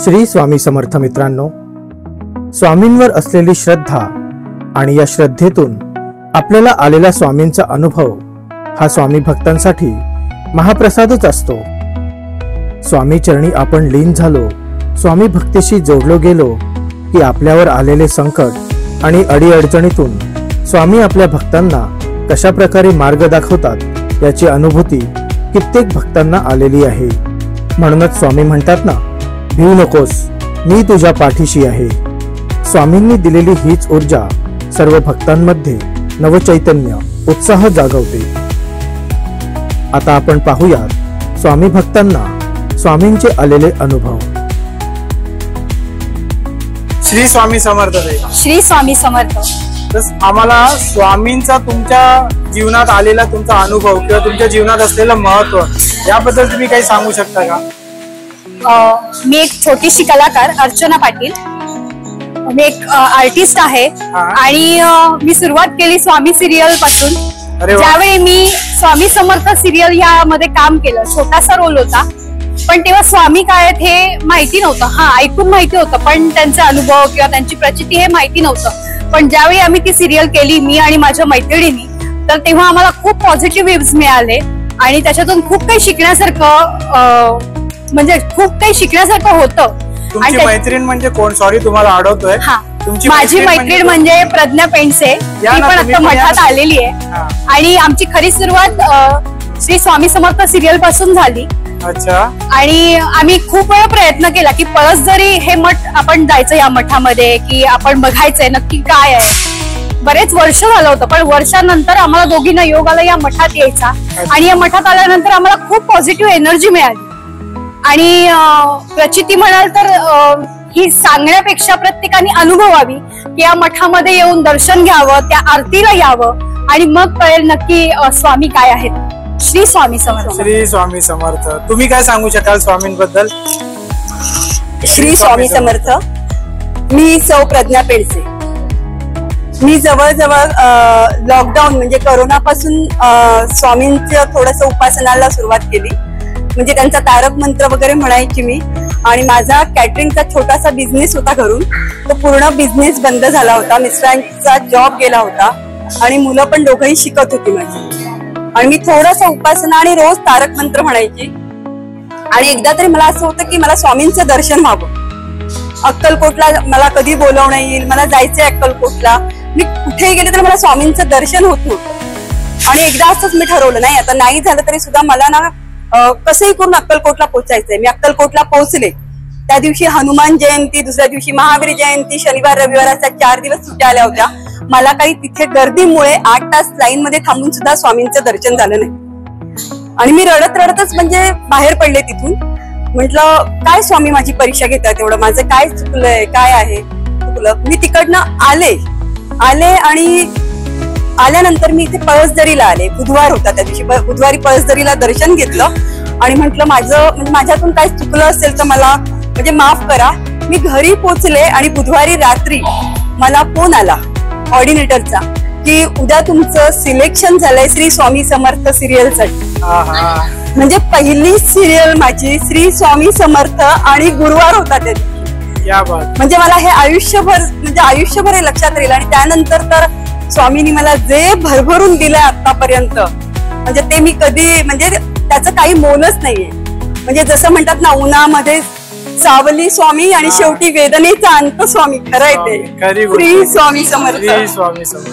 श्री स्वामी समर्थ मित्रांनो, स्वामींवर असलेली श्रद्धा आणि या श्रद्धेतून आपल्याला आलेला स्वामींचा अनुभव हा स्वामी भक्तांसाठी महाप्रसादच असतो। स्वामी चरणी आपण लीन झालो, स्वामी भक्तीशी जोडलो गेलो की आपल्यावर आलेले संकट आणि अडीअडचणीतून स्वामी आपल्या भक्तांना कशा प्रकारे मार्ग दाखवतात याची अनुभूती कित्येक भक्तांना आलेली आहे। म्हणूनच स्वामी म्हणतात ना, भिऊ नकोस, मी तुझ्या पाठीशी आहे। स्वामींनी दिलेली हीच ऊर्जा सर्व भक्तांमध्ये नवचैतन्य, उत्साह जागवते। आता आपण पाहूयात स्वामी भक्तांना स्वामींचे आलेले अनुभव। श्री स्वामी समर्थ। श्री स्वामी समर्थ। आम्हाला स्वामींचा तुमच्या जीवनात आलेला तुमचा अनुभव किंवा तुमच्या जीवनात असलेलं महत्व याबद्दल तुम्ही काही सांगू शकता का? मी एक छोटीशी कलाकार अर्चना पाटील, मी एक आर्टिस्ट आहे आणि मी सुरुवात केली स्वामी सिरियल पासून। ज्यावेळी मी स्वामी समर्थ सिरियल यामध्ये काम केलं, छोटासा रोल होता, पण तेव्हा स्वामी काय आहेत हे माहिती नव्हतं। हा, ऐकून माहिती होतं, पण त्यांचे अनुभव किंवा त्यांची प्रचिती हे माहिती नव्हतं। पण ज्यावेळी आम्ही ती सिरियल केली, मी आणि माझ्या मैत्रिणींनी, तर तेव्हा आम्हाला खूप पॉझिटिव्ह व्ह्यूज मिळाले आणि त्याच्यातून खूप काही शिकण्यासारखं, म्हणजे खूप काही शिकण्यासारखं होतं। तुमची मैत्रीण म्हणजे कोण? सॉरी तुम्हाला अडवतोय। माझी मैत्रीण म्हणजे प्रज्ञा पेंडसे, ती पण आता मठात आलेली आहे आणि आमची खरी सुरुवात श्री स्वामी समर्थ सिरियल पासून झाली। अच्छा। आणि आम्ही खूप वेळा प्रयत्न केला की पळसदरी हे मठ आपण जायचं या मठामध्ये, की आपण बघायचंय नक्की काय आहे। बरेच वर्ष झालं होतं, पण वर्षानंतर आम्हाला दोघींना योग आला या मठात यायचा आणि या मठात आल्यानंतर आम्हाला खूप पॉझिटिव्ह एनर्जी मिळाली आणि प्रचिती म्हणाल तर ही सांगण्यापेक्षा प्रत्येकाने अनुभवावी की या मठामध्ये येऊन दर्शन घ्यावं, त्या आरतीला यावं आणि मग कळेल नक्की स्वामी काय आहेत। श्री स्वामी समर्थ। श्री स्वामी समर्थ। तुम्ही काय सांगू शकाल स्वामींबद्दल? श्री स्वामी समर्थ। मी सौ प्रज्ञा पेंडसे। मी जवळजवळ लॉकडाऊन म्हणजे कोरोना पासून स्वामींचं थोडंसं उपासनाला सुरुवात केली, म्हणजे त्यांचा तारक मंत्र वगैरे म्हणायची मी। आणि माझा कॅटरिंगचा छोटासा बिझनेस होता घरून, तो पूर्ण बिझनेस बंद झाला होता। मिस्टरांचा जॉब गेला होता आणि मुलं पण दोघंही शिकत होती माझी, आणि मी थोडंसं उपासना आणि रोज तारक मंत्र म्हणायची। आणि एकदा तरी मला असं होतं की मला स्वामींचं दर्शन व्हावं। अक्कलकोटला मला कधी बोलवणं येईल, मला जायचंय अक्कलकोटला, मी कुठेही गेले तर मला स्वामींचं दर्शन होत नव्हतं। आणि एकदा असंच मी ठरवलं, नाही आता नाही झालं तरी सुद्धा मला ना कसंही करून अक्कलकोटला पोहोचायचंय। मी अक्कलकोटला पोहोचले। त्या दिवशी हनुमान जयंती, दुसऱ्या दिवशी महावीर जयंती, शनिवार रविवार अशा 4 दिवस सुट्ट्या आल्या होत्या। मला काही तिथे गर्दीमुळे 8 तास लाईन मध्ये थांबून सुद्धा स्वामींचं दर्शन झालं नाही आणि मी रडत रडतच म्हणजे बाहेर पडले तिथून। म्हटलं काय स्वामी माझी परीक्षा घेतात, एवढं माझं काय चुकलंय, काय आहे चुकलं। मी तिकडनं आले आणि आल्यानंतर मी इथे पळसदरीला आले। बुधवार होता त्या दिवशी, बुधवारी पळसदरीला दर्शन घेतलं आणि म्हटलं म्हणजे माझ्यातून काय चुकलं असेल तर मला म्हणजे माफ करा। मी घरी पोहोचले आणि बुधवारी रात्री मला फोन आला ऑर्डिनेटरचा की उद्या तुमचं सिलेक्शन झालंय श्री स्वामी समर्थ सिरियलसाठी। म्हणजे पहिली सिरियल माझी श्री स्वामी समर्थ आणि गुरुवार होता त्या दिवशी। म्हणजे मला हे आयुष्यभर हे लक्षात राहील। आणि त्यानंतर तर स्वामींनी मला जे भरभरून दिलंय आतापर्यंत, म्हणजे ते मी कधी म्हणजे त्याचं काही मोलच नाहीये। म्हणजे जसं म्हणतात ना, उन्हामध्ये सावली स्वामी आणि शेवटी वेदनेचा अंत स्वामी। खरंय ते। श्री स्वामी समर्थ।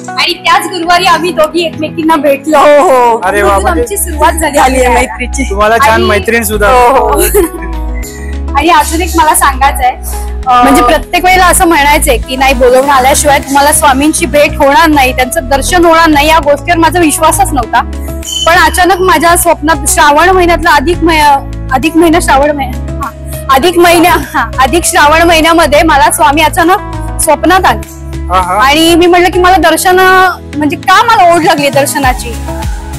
आणि त्याच गुरुवारी आम्ही दोघी एकमेकींना भेटलो। हो। अरे वा, आमची सुरुवात झाली आहे मैत्रीची। तुम्हाला छान मैत्रीण सुद्धा। आणि अजून एक मला सांगायचंय, म्हणजे प्रत्येक वेळेला असं म्हणायचंय की नाही, बोलवून आल्याशिवाय तुम्हाला स्वामींची भेट होणार नाही, त्यांचं दर्शन होणार नाही, या गोष्टीवर माझा विश्वासच नव्हता। पण अचानक माझ्या स्वप्नात श्रावण महिन्यातला अधिक श्रावण महिन्यामध्ये मला स्वामी अचानक स्वप्नात आले आणि मी म्हटलं की मला दर्शन म्हणजे का मला ओढ लागली दर्शनाची।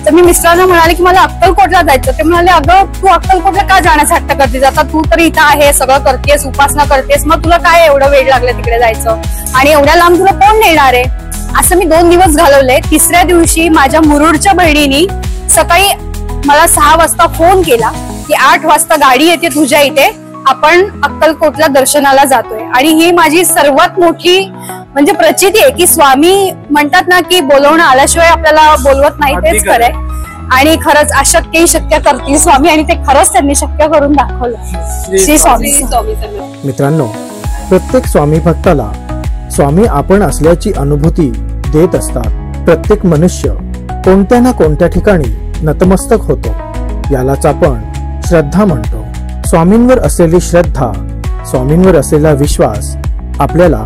तर मी मिस्टरांना म्हणाले की मला अक्कलकोटला जायचं। ते म्हणाले, अगं तू अक्कलकोटला का जाण्याचा हट्ट करतेस, आता तू तरी इथं आहे, सगळं करतेस, उपासना करतेस, मग तुला काय एवढं वेळ लागलं तिकडे जायचं आणि एवढ्या लांब तुला कोण नेणार आहे। असं मी 2 दिवस घालवले। तिसऱ्या दिवशी माझ्या मुरुडच्या बहिणीनी सकाळी मला 6 वाजता फोन केला की 8 वाजता गाडी येते तुझ्या इथे, आपण अक्कलकोटला दर्शनाला जातोय आणि ही माझी सर्वात मोठी म्हणजे प्रचिती आहे की स्वामी म्हणतात ना की बोलवणं आल्याशिवाय आपल्याला बोलवत नाही, तेच खरंय. आणि खरंच अशक्य शक्य करतील स्वामी आणि ते खरंच त्यांनी शक्य करून दाखवलं. श्री स्वामी. मित्रांनो, प्रत्येक स्वामी भक्ताला स्वामी आपण असल्याची अनुभूती देत असतात. प्रत्येक मनुष्य कोणत्या ना कोणत्या ठिकाणी नतमस्तक होतो. यालाच आपण श्रद्धा म्हणतो. स्वामींवर असलेली श्रद्धा, स्वामींवर असलेला विश्वास आपल्याला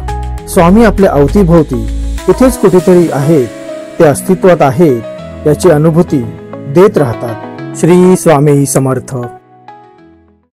स्वामी आपल्या अवतीभोवती इथेच कुठेतरी आहेत, ते अस्तित्वात आहेत याची अनुभूती देत राहतात. श्री स्वामी समर्थ.